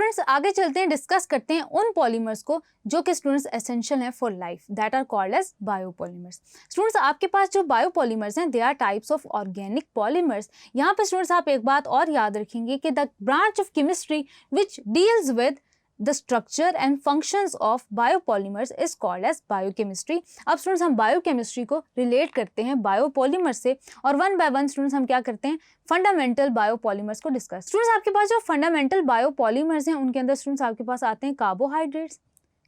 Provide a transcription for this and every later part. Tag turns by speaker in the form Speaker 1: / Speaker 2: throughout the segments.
Speaker 1: Students आगे चलते हैं, डिस्कस करते हैं उन पॉलीमर्स को जो कि स्टूडेंट्स एसेंशियल हैं for life, that are called as biopolymers. Students आपके पास जो बायोपॉलीमर्स हैं they are types of organic polymers. यहाँ पे स्टूडेंट्स आप एक बात और याद रखेंगे कि the branch of chemistry which deals with the structure and functions of biopolymers is called as biochemistry। अब स्टूडेंट्स हम बायोकेमिस्ट्री को रिलेट करते हैं बायोपॉलीमर से और वन बाय वन स्टूडेंट्स हम क्या करते हैं, फंडामेंटल बायोपॉलीमर्स को डिस्कस। स्टूडेंट्स आपके पास जो फंडामेंटल बायोपॉलीमर्स हैं उनके अंदर स्टूडेंट्स आपके पास आते हैं carbohydrates,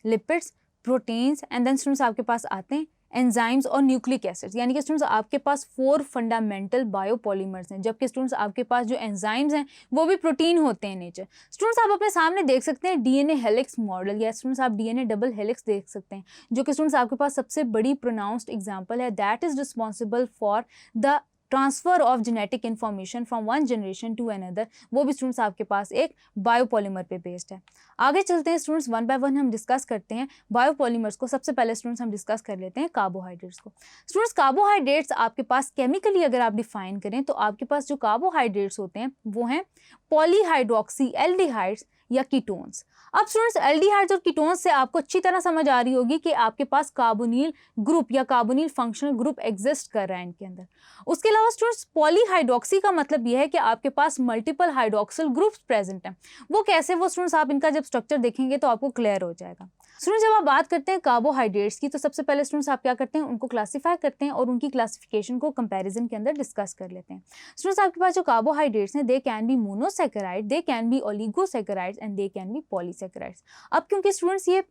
Speaker 1: lipids, proteins and then students आपके पास आते हैं एंजाइम्स और न्यूक्लिक एसिड्स। यानी कि स्टूडेंट्स आपके पास 4 फंडामेंटल बायोपॉलीमर्स हैं, जबकि स्टूडेंट्स आपके पास जो एंजाइम्स हैं वो भी प्रोटीन होते हैं नेचर। स्टूडेंट्स आप अपने सामने देख सकते हैं डीएनए हेलिक्स मॉडल या स्टूडेंट्स आप डीएनए डबल हेलिक्स देख सकते हैं, जो कि स्टूडेंट्स आपके पास सबसे बड़ी प्रोनाउंस्ड एग्जांपल है that is responsible for the transfer of genetic information from one generation to another. वो भी स्टूडेंट्स आपके पास एक बायोपॉलीमर पे बेस्ड है। आगे चलते हैं स्टूडेंट्स, वन बाय वन हम डिस्कस करते हैं बायोपॉलीमर्स को। सबसे पहले स्टूडेंट्स हम डिस्कस कर लेते हैं कार्बोहाइड्रेट्स को। स्टूडेंट्स कार्बोहाइड्रेट्स आपके पास केमिकली अगर आप डिफाइन करें तो आपके पास जो कार्बोहाइड्रेट्स होते हैं वो हैं पॉलीहाइड्रोक्सी एल्डिहाइड्स या कीटोन्स। अब स्टूडेंट्स एल्डिहाइड्स और कीटोन्स से आपको अच्छी तरह समझ आ रही होगी कि आपके पास कार्बोनिल ग्रुप या कार्बोनिल फंक्शनल ग्रुप एग्जिस्ट कर रहा है इनके अंदर। उसके अलावा स्टूडेंट्स पॉलीहाइड्रोक्सी का मतलब यह है कि आपके पास मल्टीपल हाइड्रोक्सिल ग्रुप्स प्रेजेंट हैं। वो कैसे, वो स्टूडेंट्स आप इनका जब स्ट्रक्चर देखेंगे तो आपको क्लियर हो जाएगा। स्टूडेंट्स जब आप बात करते हैं कार्बोहाइड्रेट्स की तो सबसे पहले स्टूडेंट्स आप क्या करते हैं, उनको क्लासीफाई करते हैं और उनकी क्लासिफिकेशन को कंपैरिजन के अंदर डिस्कस कर लेते हैं। स्टूडेंट्स आपके पास जो कार्बोहाइड्रेट्स हैं they can be monosaccharide, they can be oligosaccharides and they can be polysaccharides. अब क्योंकि स्टूडेंट्स ये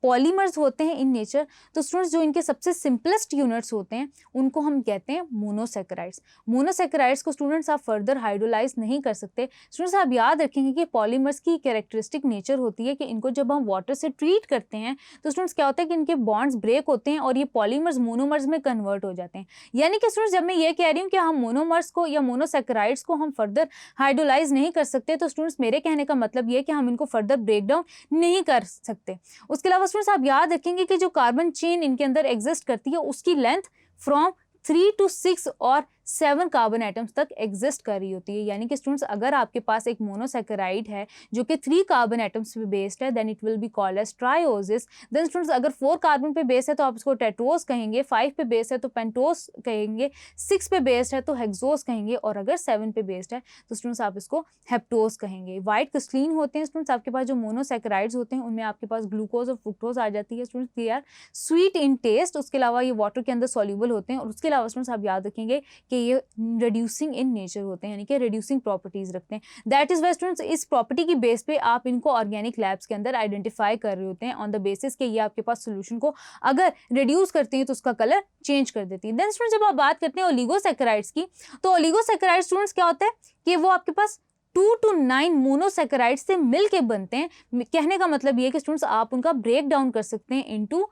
Speaker 1: पॉलीमर्स होते हैं इन नेचर तो स्टूडेंट्स जो इनके सबसे सिंपलेस्ट यूनिट्स होते हैं उनको हम कहते हैं मोनोसैकेराइड्स। मोनोसैकेराइड्स को स्टूडेंट्स आप फर्दर हाइड्रोलाइज नहीं कर सकते। स्टूडेंट्स आप याद रखेंगे कि पॉलीमर्स की कैरेक्टरिस्टिक नेचर होती है कि इनको जब हम वाटर से ट्रीट करते हैं तो स्टूडेंट्स क्या होता है कि इनके बॉन्ड्स ब्रेक होते हैं और ये पॉलीमर्स मोनोमर्स में कन्वर्ट हो जाते हैं। यानी कि स्टूडेंट्स जब मैं ये कह रही हूँ कि हम मोनोमर्स को या मोनोसैकेराइड्स को हम फर्दर हाइड्रोलाइज नहीं कर सकते तो स्टूडेंट्स मेरे कहने का मतलब ये कि हम इनको फर्दर ब्रेक डाउन नहीं कर सकते। उसके अलावा स्टूडेंट्स आप याद रखेंगे कि जो कार्बन चेन इनके अंदर एग्जिस्ट करती है उसकी लेंथ फ्रॉम 3 to 6 और 7 कार्बन एटम्स तक एग्जिस्ट कर रही होती है। यानी कि स्टूडेंट्स अगर आपके पास एक मोनोसैकेराइड है जो कि 3 कार्बन एटम्स पे बेस्ड है then it will be called as trioses. Then students अगर 4 कार्बन पे बेस्ड है तो आप इसको टेट्रोस कहेंगे, 5 पे बेस्ड है तो पेंटोस कहेंगे, 6 पे बेस्ड है तो हेक्सोस कहेंगे और अगर 7 पे बेस्ड है तो स्टूडेंट्स आप इसको हेप्टोस कहेंगे। वाइट क्रिस्टलीन होते हैं स्टूडेंट्स आपके पास जो मोनोसैकेराइड्स होते हैं उनमें आपके पास ग्लूकोज और फ्रुक्टोज आ जाती है। Students they are sweet in taste, उसके अलावा ये वाटर के अंदर सॉल्यूबल होते हैं और उसके अलावा स्टूडेंट्स आप याद रखेंगे कि ये रिड्यूसिंग इन नेचर होते हैं, यानी कि रिड्यूसिंग प्रॉपर्टीज रखते हैं। दैट इज वाई स्टूडेंट्स इस प्रॉपर्टी की बेस पे आप इनको ऑर्गेनिक लैब्स के अंदर आइडेंटिफाई कर रहे होते हैं ऑन द बेसिस कि ये आपके पास सोल्यूशन को अगर रिड्यूस करते हैं तो उसका कलर चेंज कर देती है। देन स्टूडेंट्स जब आप बात करते हैं ओलिगोसैकेराइड्स की तो ओलिगोसैकेराइड्स स्टूडेंट्स क्या होता है कि वो आपके पास 2 to 9 मोनोसैकेराइड्स से मिल के बनते हैं। कहने का मतलब ये कि स्टूडेंट्स आप उनका ब्रेक डाउन कर सकते हैं इनटू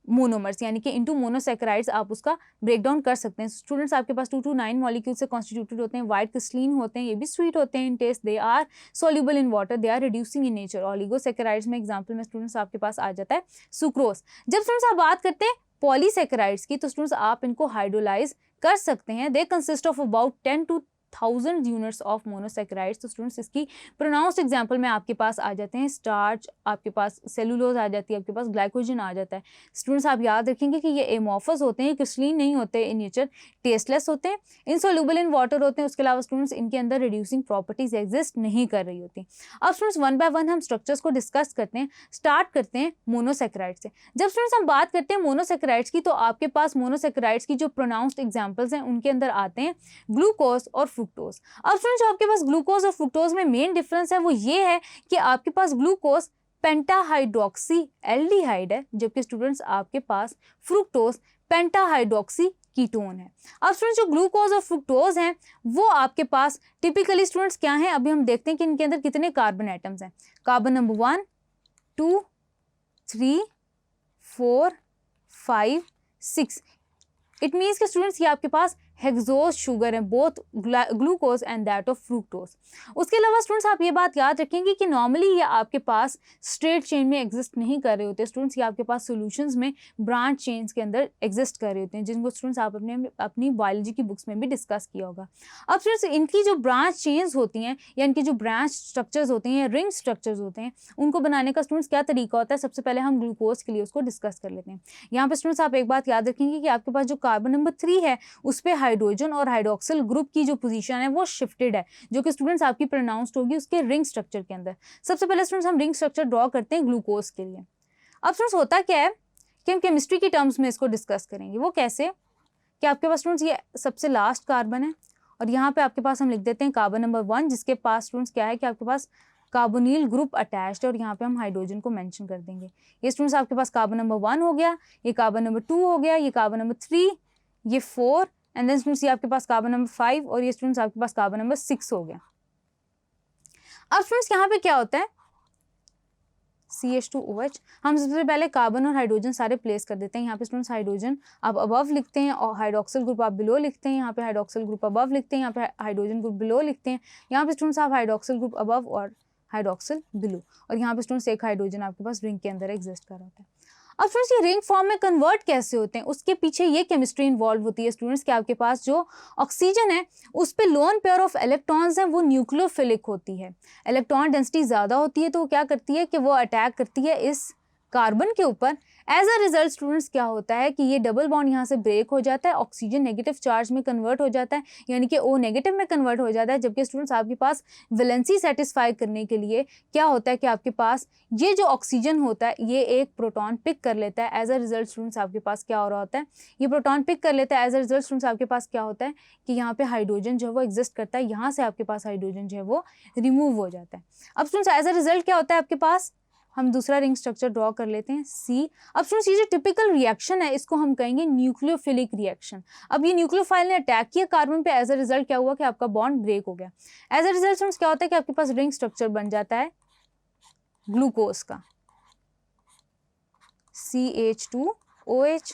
Speaker 1: मोनोमर्स, यानी कि इनटू मोनोसैकेराइड्स आप उसका ब्रेक डाउन कर सकते हैं। स्टूडेंट्स आपके पास 2 to 9 मॉलिक्यूल से कॉन्स्टिट्यूटेड होते हैं, वाइट क्रिस्टलीन होते हैं, ये भी स्वीट होते हैं in taste, they are soluble in water, they are reducing in nature. Oligosaccharides में एग्जांपल में स्टूडेंट्स आपके पास आ जाता है सुक्रोज। जब स्टूडेंट्स आप बात करते हैं पॉलीसैकेराइड्स की तो स्टूडेंट्स आप इनको हाइड्रोलाइज कर सकते हैं। They consist of about 10 to 1000 units of monosaccharides. तो स्टूडेंट्स इसकी प्रोनाउंस्ड एग्जांपल में आपके पास आ जाते हैं स्टार्च, आपके पास सेलुलोज आ जाती है, आपके पास ग्लाइकोजन आ जाता है। स्टूडेंट्स आप याद रखेंगे कि ये एमॉर्फस होते हैं, क्रिस्टलीन नहीं होते इन नेचर, टेस्टलेस होते हैं, इनसोल्यूबल इन वाटर होते हैं। उसके अलावा स्टूडेंट्स इनके अंदर रिड्यूसिंग प्रॉपर्टीज एग्जिस्ट नहीं कर रही होती। अब स्टूडेंट्स वन बाय वन हम स्ट्रक्चर्स को डिस्कस करते हैं। स्टार्ट करते हैं मोनोसैकेराइड से। जब स्टूडेंट्स हम बात करते हैं मोनोसैकेराइड्स की तो आपके पास मोनोसैकेराइड्स की जो प्रोनाउंस्ड एग्जांपल्स हैं उनके अंदर आते हैं ग्लूकोज और फ्रुक्टोज। अब स्टूडेंट्स जो आपके पास ग्लूकोज और फ्रुक्टोज में मेन डिफरेंस है वो ये है कि आपके पास ग्लूकोज पेंटाहाइड्रोक्सी एल्डिहाइड है जबकि स्टूडेंट्स आपके पास फ्रुक्टोज पेंटाहाइड्रोक्सी कीटोन है। अब स्टूडेंट्स जो ग्लूकोज और फ्रुक्टोज हैं वो आपके पास टिपिकली स्टूडेंट्स क्या हैं, अभी हम देखते हैं कि इनके अंदर कितने कार्बन एटम्स हैं। Carbon number 1 2 3 4 5 6। इट मीन्स कि स्टूडेंट्स ये आपके पास हेक्सोज शुगर है, both glucose and that of fructose. उसके अलावा स्टूडेंट्स आप ये बात याद रखेंगे कि नॉर्मली ये आपके पास स्ट्रेट चेन में एग्जिस्ट नहीं कर रहे होते स्टूडेंट्स, ये आपके पास सॉल्यूशंस में ब्रांच चेन्स के अंदर एग्जिस्ट कर रहे होते हैं, जिनको स्टूडेंट्स आप अपनी बायोलॉजी की बुक्स में भी डिस्कस किया होगा। अब स्टूडेंट्स इनकी जो ब्रांच चेन्स होती हैं या इनकी जो ब्रांच स्ट्रक्चर्स होते हैं या रिंग स्ट्रक्चर्स होते हैं, उनको बनाने का स्टूडेंट्स क्या तरीका होता है, सबसे पहले हम ग्लूकोज के लिए उसको डिस्कस कर लेते हैं। यहाँ पे स्टूडेंट्स आप एक बात याद रखेंगे कि आपके पास जो कार्बन नंबर 3 है उस पर हाइड्रोजन और हाइड्रोक्सिल ग्रुप की जो पोजीशन है वो शिफ्टेड है, जो कि स्टूडेंट्स आपकी प्रोनाउंस्ड होगी उसके रिंग स्ट्रक्चर के अंदर। सबसे पहले स्टूडेंट्स हम रिंग स्ट्रक्चर ड्रॉ करते हैं ग्लूकोज के लिए। अब स्टूडेंट्स होता क्या है कि हम केमिस्ट्री की टर्म्स में इसको डिस्कस करेंगे। वो कैसे कि आपके पास स्टूडेंट्स ये सबसे लास्ट कार्बन है और यहाँ पे आपके पास हम लिख देते हैं कार्बन नंबर 1, जिसके पास स्टूडेंट्स क्या है कि आपके पास कार्बोनिल ग्रुप अटैच्ड है और यहाँ पे हम हाइड्रोजन को मेंशन कर देंगे। ये स्टूडेंट्स आपके पास कार्बन नंबर 1 हो गया, ये कार्बन नंबर 2 हो गया, ये कार्बन नंबर 3, ये 4 एंड देन स्टूडेंट्स ये आपके पास कार्बन नंबर 5 और ये स्टूडेंट्स आपके पास कार्बन नंबर 6 हो गया। अब स्टूडेंट्स यहाँ पे क्या होता है CH2OH, हम सबसे पहले कार्बन और हाइड्रोजन सारे प्लेस कर देते हैं। यहाँ पे स्टूडेंट्स हाइड्रोजन आप अबव लिखते हैं और हाइड्रोक्सिल ग्रुप आप बिलो लिखते हैं। यहाँ पे हाइड्रोक्सिल ग्रुप अबव लिखते हैं, यहाँ पे हाइड्रोजन ग्रुप बिलो लिखते हैं। यहाँ पे स्टूडेंट्स आप हाइड्रोक्सिल ग्रुप अबव और हाइड्रोक्सिल बिलो, और यहाँ पे स्टूडेंट्स एक हाइड्रोजन आपके पास रिंग के अंदर एग्जिस्ट कर रहा होता है। अब स्टूडेंट्स ये रिंग फॉर्म में कन्वर्ट कैसे होते हैं, उसके पीछे ये केमिस्ट्री इन्वॉल्व होती है स्टूडेंट्स कि आपके पास जो ऑक्सीजन है उस पे लोन पेयर ऑफ इलेक्ट्रॉन्स हैं वो न्यूक्लियोफिलिक होती है। इलेक्ट्रॉन डेंसिटी ज़्यादा होती है तो वो क्या करती है कि वो अटैक करती है इस कार्बन के ऊपर। एज अ रिजल्ट स्टूडेंट्स क्या होता है कि ये डबल बॉन्ड यहाँ से ब्रेक हो जाता है, ऑक्सीजन नेगेटिव चार्ज में कन्वर्ट हो जाता है, यानी कि O नेगेटिव में कन्वर्ट हो जाता है। जबकि स्टूडेंट्स आपके पास वैलेंसी सेटिस्फाई करने के लिए क्या होता है कि आपके पास ये जो ऑक्सीजन होता है ये एक प्रोटॉन पिक कर लेता है। एज अ रिजल्ट स्टूडेंट्स आपके पास क्या हो रहा होता है, ये प्रोटॉन पिक कर लेता है। एज अ रिजल्ट स्टूडेंट्स आपके पास क्या होता है कि यहाँ पे हाइड्रोजन जो है वो एग्जिस्ट करता है, यहाँ से आपके पास हाइड्रोजन जो है वो रिमूव हो जाता है। अब स्टूडेंट्स एज अ रिजल्ट क्या होता है आपके पास, हम दूसरा रिंग स्ट्रक्चर ड्रॉ कर लेते हैं C। अब स्टूडेंट्स ये जो टिपिकल रिएक्शन है इसको हम कहेंगे न्यूक्लियोफिलिक रिएक्शन। अब ये न्यूक्लियोफाइल ने अटैक किया कार्बन पे, एज अ रिजल्ट क्या हुआ कि आपका बॉन्ड ब्रेक हो गया। एज अ रिजल्ट स्टूडेंट्स क्या होता है कि आपके पास रिंग स्ट्रक्चर बन जाता है ग्लूकोज का, CH2OH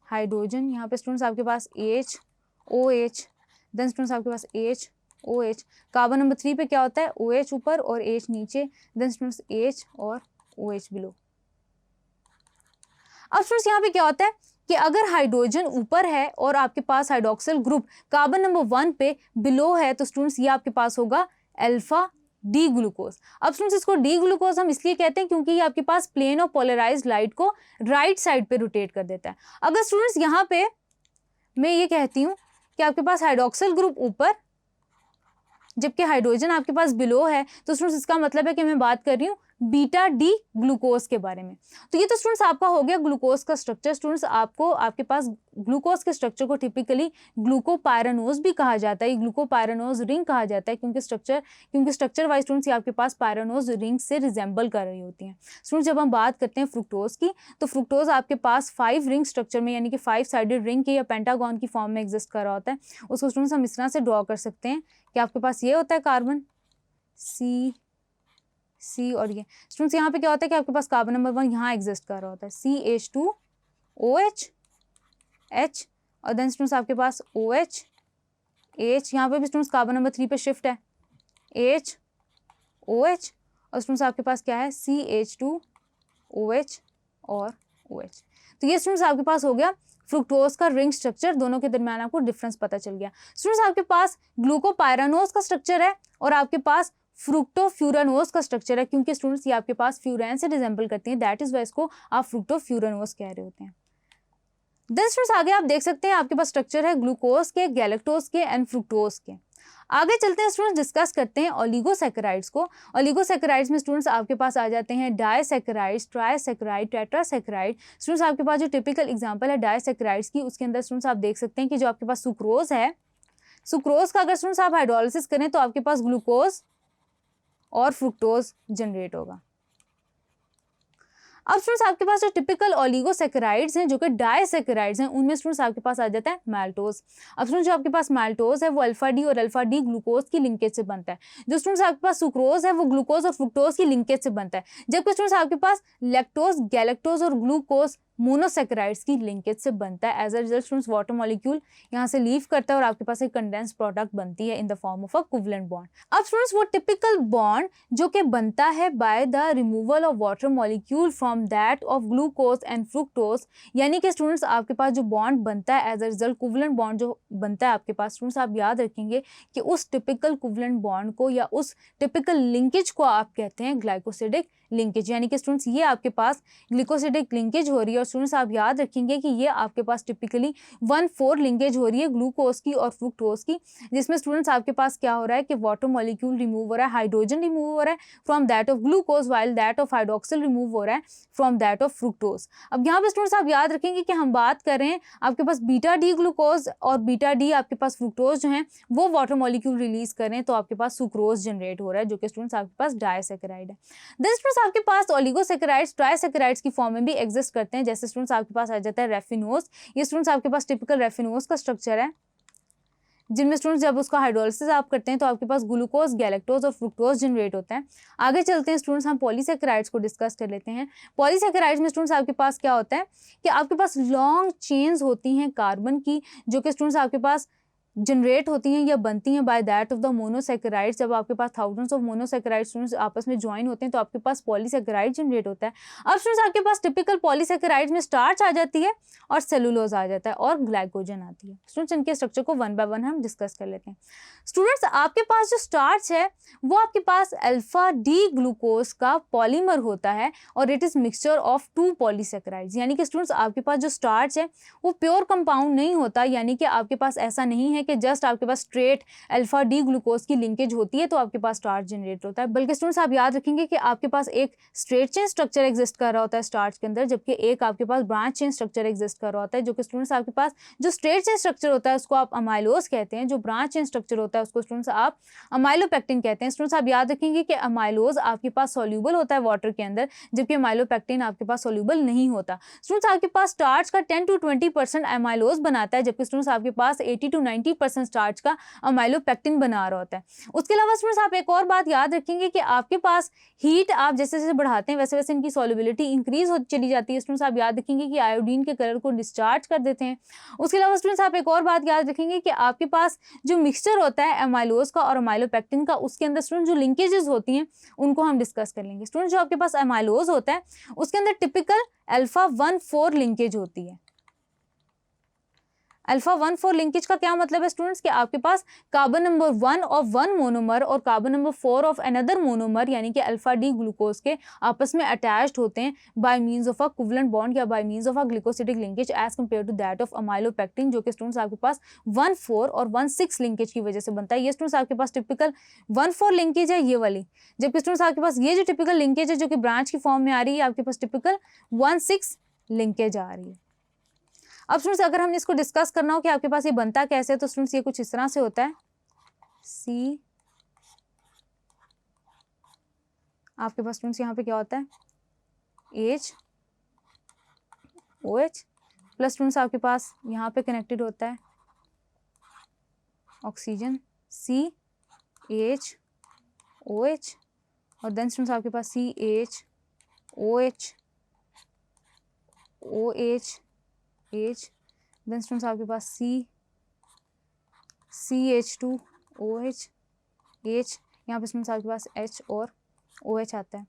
Speaker 1: हाइड्रोजन, यहाँ पे स्टूडेंट्स आपके पास HOH, देन स्टूडेंट्स आपके पास HOH, कार्बन नंबर 3 पे क्या होता है OH ऊपर और H नीचे, देन स्टूडेंट्स H और OH बिलो। अब स्टूडेंट्स यहाँ पे क्या होता है कि अगर हाइड्रोजन ऊपर है और आपके पास हाइड्रोक्सिल ग्रुप कार्बन नंबर 1 पे बिलो है तो स्टूडेंट्स ये आपके पास होगा अल्फा डी ग्लूकोज। अब स्टूडेंट्स इसको डी ग्लूकोज हम इसलिए कहते हैं क्योंकि ये आपके पास प्लेन और पोलराइज्ड लाइट को राइट साइड पे रोटेट कर देता है। अगर स्टूडेंट्स यहाँ पे मैं ये कहती हूँ कि आपके पास हाइड्रोक्सिल ग्रुप ऊपर जबकि हाइड्रोजन आपके पास बिलो है तो स्टूडेंट्स इसका मतलब है कि मैं बात कर रही हूँ बीटा डी ग्लूकोज के बारे में। तो ये तो स्टूडेंट्स आपका हो गया ग्लूकोज का स्ट्रक्चर। स्टूडेंट्स आपको आपके पास ग्लूकोज के स्ट्रक्चर को टिपिकली ग्लूकोपायरानोज भी कहा जाता है, ग्लूकोपायरानोज रिंग कहा जाता है क्योंकि स्ट्रक्चर वाइज स्टूडेंट्स ये आपके पास पायरानोज रिंग से रिजेंबल कर रही होती हैं। स्टूडेंट्स जब हम बात करते हैं फ्रुक्टोज की तो फ्रुक्टोज आपके पास 5 रिंग स्ट्रक्चर में यानी कि 5 साइडेड रिंग के या पेंटागन की फॉर्म में एग्जिस्ट कर रहा होता है। उसको स्टूडेंट्स हम इस तरह से ड्रॉ कर सकते हैं कि आपके पास ये होता है कार्बन C और ये स्टूडेंट्स यहाँ पे क्या होता है कि आपके पास कार्बन नंबर 1 यहाँ एग्जिस्ट कर रहा होता है CH2OH H और देन स्टूडेंट्स आपके पास OH H, यहाँ पे भी स्टूडेंट्स कार्बन नंबर 3 पे शिफ्ट है H OH और स्टूडेंट्स आपके पास क्या है CH2OH और OH। तो ये स्टूडेंट्स आपके पास हो गया फ्रुक्टोज का रिंग स्ट्रक्चर। दोनों के दरमियान आपको डिफरेंस पता चल गया। स्टूडेंट्स आपके पास ग्लूकोपायरानोज का स्ट्रक्चर है और आपके पास फ्रुक्टोफ्यूरानोज का स्ट्रक्चर है क्योंकि स्टूडेंट्स ये आपके पास फ्यूरैन से रिजेंबल करती हैं, दैट इज वाई इसको आप फ्रुक्टोफ्यूरानोज कह रहे होते हैं। देन स्टूडेंट्स आगे आप देख सकते हैं आपके पास स्ट्रक्चर है ग्लूकोज के, गैलेक्टोज के एंड फ्रुक्टोज के। आगे चलते हैं स्टूडेंट्स, डिस्कस करते हैं ओलिगोसैकेराइड्स को। ओलिगोसैकेराइड्स में स्टूडेंट्स आपके पास आ जाते हैं डाइसैकेराइड्स, ट्राइसैकेराइड, टेट्रासैकेराइड। स्टूडेंट्स आपके पास जो टिपिकल एग्जांपल है डाइसैकेराइड्स की, उसके अंदर स्टूडेंट्स आप देख सकते हैं कि जो आपके पास सुक्रोज है, सुक्रोज का अगर स्टूडेंट्स आप हाइड्रोलिसिस करें तो आपके पास ग्लूकोज और फ्रुक्टोज जनरेट होगा। अब स्टूडेंट्स आपके पास जो टिपिकल ओलिगोसैकेराइड्स हैं जो कि डाइसैकेराइड्स हैं, उनमें स्टूडेंट्स आपके पास आ जाता है मैल्टोज। अब स्टूडेंट्स जो आपके पास मैल्टोज है वो अल्फा डी और अल्फा डी ग्लूकोज की लिंकेज से बनता है। जो स्टूडेंट्स आपके पास सुक्रोज है वो ग्लूकोज और फ्रुक्टोज की लिंकेज से बनता है। जबकि स्टूडेंट्स आपके पास लैक्टोज, गैलेक्टोज और ग्लूकोज मोनोसेकेराइड्स की लिंकेज से बनता है। As a result students water molecule यहाँ से लीव करता है और आपके पास एक कंडेंस प्रोडक्ट बनती है in the form of a covalent bond. अब स्टूडेंट्स वो टिपिकल बॉन्ड जो कि बनता है by the removal of water molecule from that of glucose and fructose, यानी कि स्टूडेंट्स आपके पास जो बॉन्ड बनता है as a result covalent bond जो बनता है आपके पास, स्टूडेंट्स आप याद रखेंगे कि उस टिपिकल कोवलेंट बॉन्ड को या उस टिपिकल लिंकेज को आप कहते हैं ग्लाइकोसिडिक लिंकेज, यानी कि स्टूडेंट्स ये आपके पास ग्लिकोसिडिक लिंकेज हो रही है। और स्टूडेंट्स आप याद रखेंगे कि ये आपके पास टिपिकली 1,4 लिंकेज हो रही है ग्लूकोज की और फ्रुक्टोज की, जिसमें स्टूडेंट्स आपके पास क्या हो रहा है कि वाटर मॉलिक्यूल रिमूव हो रहा है, हाइड्रोजन रिमूव हो रहा है from that of glucose, while that of hydroxyl remove हो रहा है फ्रॉम दैट ऑफ फ्रुक्टोज। अब यहाँ पे स्टूडेंट्स आप याद रखेंगे कि हम बात कर रहे हैं आपके पास बीटा डी ग्लूकोज और बीटा डी आपके पास फ्रुक्टोज जो है वो वाटर मॉलिक्यूल रिलीज करें तो आपके पास सुक्रोज जनरेट हो रहा है जो कि स्टूडेंट्स आपके पास डायसेकेराइड है। दिस आपके पास ओलिगोसेकेराइड्स ट्राइसेकेराइड्स की फॉर्म में भी एग्जिस्ट करते हैं। जैसे स्टूडेंट्स आपके पास आ जाता है रेफिनोज, ये स्टूडेंट्स आपके पास टिपिकल रेफिनोज का स्ट्रक्चर है, जिनमें स्टूडेंट्स जब उसका हाइड्रोलिसिस आप करते हैं तो आपके पास ग्लूकोज, गैलेक्टोज और फ्रुक्टोज जनरेट होता है। आगे चलते हैं स्टूडेंट्स, हम पॉलीसेकेराइड्स को डिस्कस कर लेते हैं। पॉलीसेकेराइड्स में स्टूडेंट्स आपके पास क्या होता है कि आपके पास लॉन्ग चेन्स होती हैं कार्बन की, जो कि स्टूडेंट्स आपके पास जनरेट होती हैं या बनती हैं by that of the monosaccharides. जब आपके पास थाउजेंड्स ऑफ मोनोसेकेराइड्स स्टूडेंट्स आपस में ज्वाइन होते हैं तो आपके पास पॉलीसेकेराइड जनरेट होता है। अब स्टूडेंट्स आपके पास टिपिकल पॉलीसेकेराइड्स में स्टार्च आ जाती है और सेलुलोज आ जाता है और ग्लाइकोजन आती है। स्टूडेंट्स इनके स्ट्रक्चर को वन बाय वन हम डिस्कस कर लेते हैं। स्टूडेंट्स आपके पास जो स्टार्च है वो आपके पास अल्फा डी ग्लूकोज का पॉलीमर होता है और it is mixture of 2 polysaccharides, यानी कि स्टूडेंट्स आपके पास जो स्टार्च है वो प्योर कंपाउंड नहीं होता, यानी कि आपके पास ऐसा नहीं है कि जस्ट आपके पास स्ट्रेट अल्फा डी ग्लूकोज की लिंकेज होती है तो आपके पास स्टार्च जनरेट होता है, बल्कि स्टूडेंट्स आप याद रखेंगे कि आपके पास एक स्ट्रेट चेन स्ट्रक्चर एग्जिस्ट कर रहा होता है स्टार्च के अंदर, जबकि एक आपके पास ब्रांच चेन स्ट्रक्चर एग्जिस्ट कर रहा होता है। जो कि स्टूडेंट्स आपके पास जो स्ट्रेट चेन स्ट्रक्चर होता है उसको आप अमाइलोज कहते हैं, जो ब्रांच चेन स्ट्रक्चर होता है उसको स्टूडेंट्स आप अमाइलोपेक्टिन कहते हैं। स्टूडेंट्स आप याद रखेंगे कि अमाइलोज आपके पास सॉल्यूबल होता है वाटर के अंदर, जबकि अमाइलोपेक्टिन आपके पास सॉल्यूबल नहीं होता। स्टूडेंट्स आपके पास स्टार्च का 10 to 20% अमाइलोज बनाता है, जबकि स्टूडेंट्स आपके पास 80 to 90% स्टार्च का अमाइलोपेक्टिन बना रहा होता है। उसके अलावा स्टूडेंट्स आप एक और बात याद रखेंगे कि आपके पास हीट आप जैसे जैसे बढ़ाते हैं वैसे वैसे इनकी सॉल्युबिलिटी इंक्रीज होती चली जाती है। स्टूडेंट्स आप याद रखेंगे कि आयोडीन के कलर को डिस्चार्ज कर देते हैं। उसके अलावा स्टूडेंट्स आप एक और बात याद रखेंगे कि आपके पास जो मिक्सचर होता है अमाइलोज का और अमाइलोपेक्टिन का, उसके अंदर स्टूडेंट जो लिंकेजेस होती हैं उनको हम डिस्कस कर लेंगे। स्टूडेंट जो आपके पास अमाइलोज होता है उसके अंदर टिपिकल अल्फा 1,4 लिंकेज होती है। अल्फा 1,4 लिंकेज का क्या मतलब है स्टूडेंट्स कि आपके पास कार्बन नंबर 1 ऑफ 1 मोनोमर और carbon number 4 of another monomer यानी कि अल्फा डी ग्लूकोज के आपस में अटैच्ड होते हैं by means of a covalent bond या by means of a glycosidic linkage as compare to that of amylopectin, जो कि स्टूडेंट्स आपके पास 1,4 और 1,6 लिंकेज की वजह से बनता है। ये स्टूडेंट्स आपके पास टिपिकल 1,4 लिंकेज है ये वाली, जबकि स्टूडेंट्स आपके पास ये जो टिपिकल लिंकेज है जो कि ब्रांच की फॉर्म में आ रही है आपके पास टिपिकल 1,6 लिंकेज आ रही है। अब स्टूडेंट्स अगर हमने इसको डिस्कस करना हो कि आपके पास ये बनता कैसे है तो स्टूडेंट्स ये कुछ इस तरह से होता है। सी आपके पास स्टूडेंट्स यहाँ पे क्या होता है H OH प्लस स्टूडेंट्स आपके पास यहाँ पे कनेक्टेड होता है ऑक्सीजन CH OH और देन स्टूडेंट्स आपके पास CH OH OH H then students आपके पास CH2OH H, यहाँ पे स्टूडेंट्स आपके पास H और OH आता है,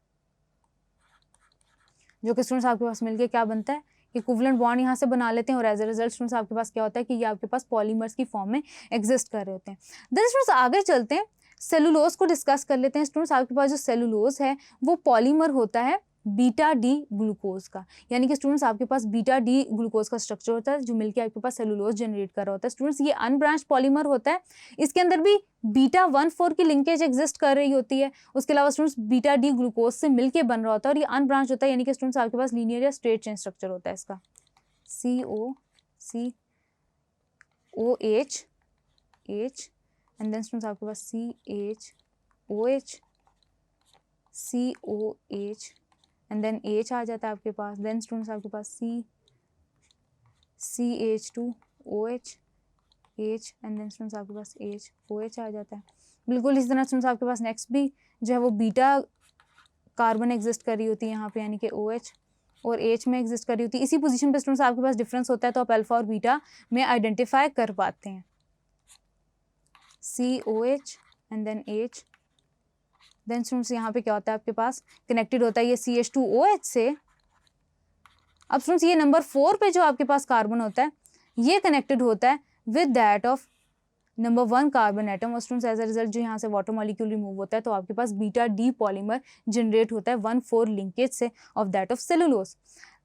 Speaker 1: जो कि स्टूडेंट्स आपके पास मिलके क्या बनता है कि कोवलेंट बॉन्ड यहाँ से बना लेते हैं और एज अ रिजल्ट स्टूडेंट्स आपके पास क्या होता है कि ये आपके पास पॉलीमर्स की फॉर्म में एग्जिस्ट कर रहे होते हैं। देन स्टूडेंट्स आगे चलते हैं, सेलुलोज को डिस्कस कर लेते हैं। स्टूडेंट्स आपके पास जो सेलुलोज है वो पॉलीमर होता है बीटा डी ग्लूकोज का, यानी कि स्टूडेंट्स आपके पास बीटा डी ग्लूकोज का स्ट्रक्चर होता है जो मिलकर आपके पास सेलुलोज जनरेट कर रहा होता है। स्टूडेंट्स ये अनब्रांच पॉलीमर होता है, इसके अंदर भी बीटा 1,4 की लिंकेज एग्जिस्ट कर रही होती है। उसके अलावा स्टूडेंट्स बीटा डी ग्लूकोज से मिलकर बन रहा होता है और ये अनब्रांच होता है, यानी कि स्टूडेंट्स आपके पास लीनियर या स्ट्रेट चेन स्ट्रक्चर होता है इसका COH एंड देन स्टूडेंट्स आपके पास CHOH COH and then H आ जाता है आपके पास। देन स्टूडेंट्स आपके पास CH2OH H and then students आपके पास HOH आ जाता है। बिल्कुल इस तरह स्टूडेंट्स आपके पास नेक्स्ट भी जो है वो बीटा कार्बन एग्जिस्ट कर रही होती है यहाँ पे, यानी कि OH और एच में एग्जिस्ट कर रही होती है। इसी पोजीशन पे स्टूडेंट्स आपके पास डिफरेंस होता है तो आप अल्फा और बीटा में आइडेंटिफाई कर पाते हैं। COH and then H, then students यहाँ पे क्या होता है आपके पास कनेक्टेड होता है ये CH2OH से। अब स्टूडेंट्स ये नंबर 4 पे जो आपके पास कार्बन होता है ये कनेक्टेड होता है with that of number 1 carbon atom, और स्टूडेंट्स एज अ रिजल्ट जो यहाँ से वाटर मॉलिक्यूल रिमूव होता है तो आपके पास बीटा डी पॉलीमर जनरेट होता है 1,4 लिंकेज से of that of cellulose.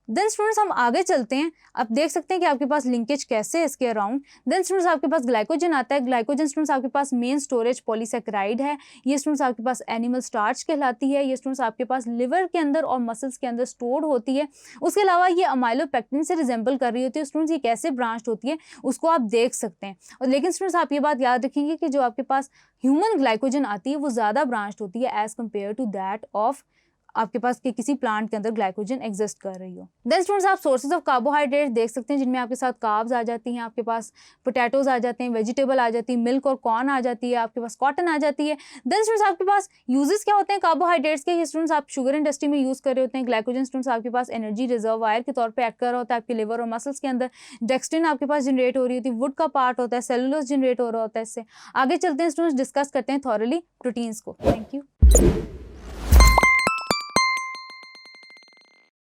Speaker 1: Then students हम आगे चलते हैं, आप देख सकते हैं कि आपके पास लिंकेज कैसे है इसके अराउंड। देन स्टूडेंट्स आपके पास ग्लाइकोजन आता है। ग्लाइकोजन स्टूडेंट्स आपके पास मेन स्टोरेज पॉलीसेकेराइड है। ये स्टूडेंट्स आपके पास एनिमल स्टार्च कहलाती है। ये स्टूडेंट्स आपके पास लिवर के अंदर और मसल्स के अंदर स्टोर्ड होती है। उसके अलावा ये अमाइलोपेक्टिन से रिजेंबल कर रही होती है। स्टूडेंट्स ये कैसे ब्रांच होती है उसको आप देख सकते हैं। और लेकिन स्टूडेंट्स आप ये बात याद रखेंगे कि जो आपके पास ह्यूमन ग्लाइकोजन आती है वो ज़्यादा ब्रांच्ड होती है as compare to that of आपके पास के किसी प्लांट के अंदर ग्लाइकोजन एग्जिस्ट कर रही हो। देन स्टूडेंट्स आप सोर्सेज ऑफ कार्बोहाइड्रेट देख सकते हैं जिनमें आपके साथ कार्ब्स आ जाती हैं, आपके पास पोटैटोज आ जाते हैं, वेजिटेबल आ जाती है, मिल्क और कॉर्न आ जाती है, आपके पास कॉटन आ जाती है। देन स्टूडेंट्स आपके पास यूजेस क्या होते हैं कार्बोहाइड्रेट्स के, ये स्टूडेंट्स आप शुगर इंडस्ट्री में यूज़ कर रहे होते हैं। ग्लाइकोजन स्टूडेंट्स आपके पास एनर्जी रिजर्वायर के तौर पर एक्ट कर रहा होता है आपके लिवर और मसल्स के अंदर। डेक्स्ट्रिन आपके पास जनरेट हो रही होती है, वुड का पार्ट होता है, सेलुलोज जनरेट हो रहा होता है। इससे आगे चलते हैं स्टूडेंट्स, डिस्कस करते हैं थॉरली प्रोटीन्स को। Thank you.